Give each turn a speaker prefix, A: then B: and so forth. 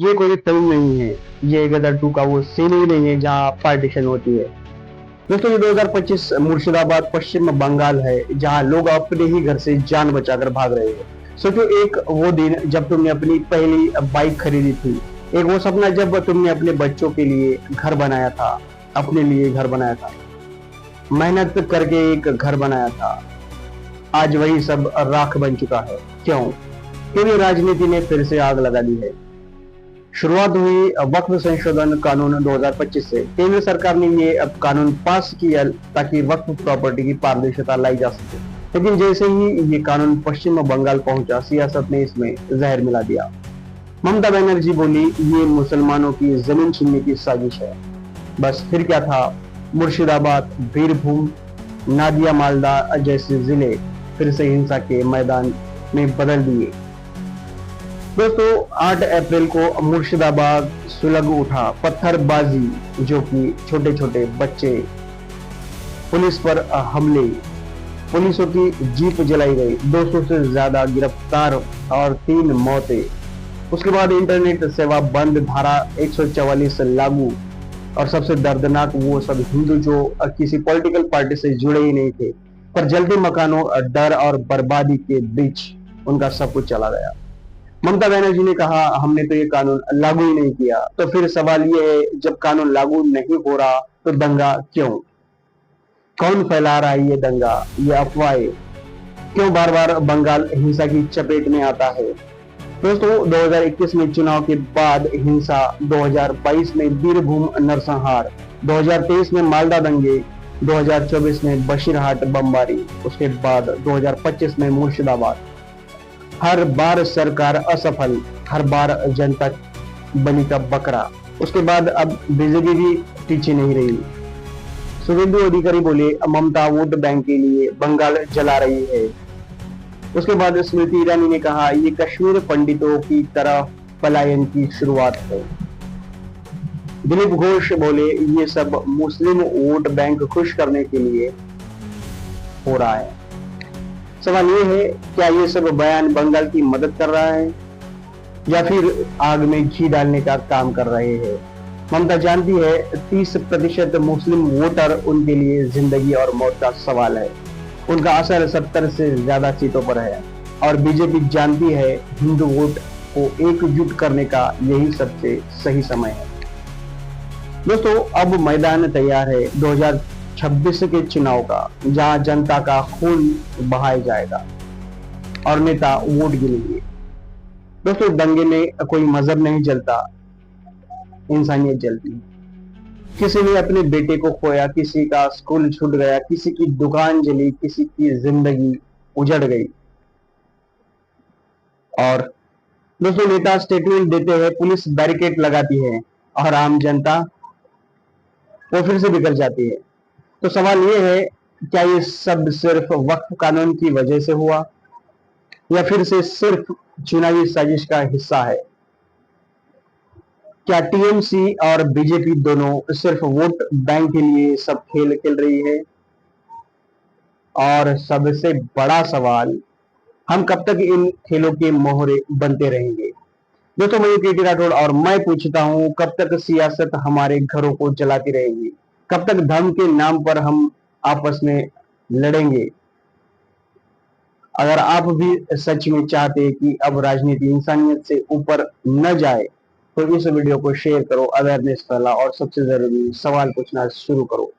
A: ये कोई फिल्म नहीं है, ये गदर 2 का वो सीन ही नहीं है जहाँ पार्टीशन होती है। दोस्तों ये 2025 मुर्शिदाबाद पश्चिम बंगाल है, जहाँ लोग अपने ही घर से जान बचाकर भाग रहे हैं। सोचो एक वो दिन जब तुमने अपनी पहली बाइक खरीदी थी, एक वो सपना जब तुमने अपने बच्चों के लिए घर बनाया था, अपने लिए घर बनाया था, मेहनत करके एक घर बनाया था। आज वही सब राख बन चुका है। क्यों? क्योंकि राजनीति ने फिर से आग लगा दी है। शुरुआत हुई वक्फ संशोधन कानून 2025 से। केंद्र सरकार ने ये अब कानून पास किया ताकि वक्फ प्रॉपर्टी की पारदर्शिता लाई जा सके, लेकिन जैसे ही ये कानून पश्चिम बंगाल पहुंचा, सियासत ने इसमें जहर मिला दिया। ममता बनर्जी बोली ये मुसलमानों की जमीन छीनने की साजिश है। बस फिर क्या था, मुर्शिदाबाद, बीरभूम, नादिया, मालदा जैसे जिले फिर से हिंसा के मैदान में बदल दिए। दोस्तों 8 अप्रैल को मुर्शिदाबाद सुलग उठा पत्थरबाजी, जो कि छोटे छोटे बच्चे, पुलिस पर हमले, पुलिसों की जीप जलाई गई, 200 से ज्यादा गिरफ्तार और 3 मौतें। उसके बाद इंटरनेट सेवा बंद, धारा 144 लागू, और सबसे दर्दनाक वो सब हिंदू जो किसी पॉलिटिकल पार्टी से जुड़े ही नहीं थे, पर जलते मकानों, डर और बर्बादी के बीच उनका सब कुछ चला गया। ममता बनर्जी ने कहा हमने तो ये कानून लागू ही नहीं किया। तो फिर सवाल ये है, जब कानून लागू नहीं हो रहा तो दंगा क्यों? कौन फैला रहा है ये दंगा, ये अफवाहें? क्यों बार बार बंगाल हिंसा की चपेट में आता है? दोस्तों 2021 में चुनाव के बाद हिंसा, 2022 में बीरभूम नरसंहार, 2023 में मालदा दंगे, 2024 में बशीरहाट बमबारी, उसके बाद 2025 में मुर्शिदाबाद। हर बार सरकार असफल, हर बार जनता बलि का बकरा। उसके बाद अब बीजेपी भी पीछे नहीं रही। शुभेंदु अधिकारी बोले ममता वोट बैंक के लिए बंगाल जला रही है। उसके बाद स्मृति ईरानी ने कहा ये कश्मीर पंडितों की तरह पलायन की शुरुआत है। दिलीप घोष बोले ये सब मुस्लिम वोट बैंक खुश करने के लिए हो रहा है। सवाल ये है, क्या ये सब बयान बंगाल की मदद कर रहा है या फिर आग में घी डालने का काम कर रहे हैं? ममता जानती है 30% मुस्लिम वोटर उनके लिए जिंदगी और मौत का सवाल है। उनका असर 70 से ज्यादा सीटों पर है, और बीजेपी जानती है हिंदू वोट को एकजुट करने का यही सबसे सही समय है। दोस्तों अब मैदान तैयार है 2026 के चुनाव का, जहां जनता का खून बहाया जाएगा और नेता वोट गिनेंगे। दोस्तों दंगे में कोई मजहब नहीं जलता, इंसानियत जलती है। किसी ने अपने बेटे को खोया, किसी का स्कूल छूट गया, किसी की दुकान जली, किसी की जिंदगी उजड़ गई। और दोस्तों नेता स्टेटमेंट देते हैं, पुलिस बैरिकेड लगाती है और आम जनता वो फिर से बिखर जाती है। तो सवाल ये है, क्या ये सब सिर्फ वक्फ कानून की वजह से हुआ या फिर से सिर्फ चुनावी साजिश का हिस्सा है? क्या टीएमसी और बीजेपी दोनों सिर्फ वोट बैंक के लिए सब खेल खेल रही है? और सबसे बड़ा सवाल, हम कब तक इन खेलों के मोहरे बनते रहेंगे? दोस्तों मैं केटी राठौड़ और मैं पूछता हूं, कब तक सियासत हमारे घरों को जलाती रहेगी? कब तक धर्म के नाम पर हम आपस में लड़ेंगे? अगर आप भी सच में चाहते हैं कि अब राजनीति इंसानियत से ऊपर न जाए, तो इस वीडियो को शेयर करो, अवेयरनेस फैला और सबसे जरूरी सवाल पूछना शुरू करो।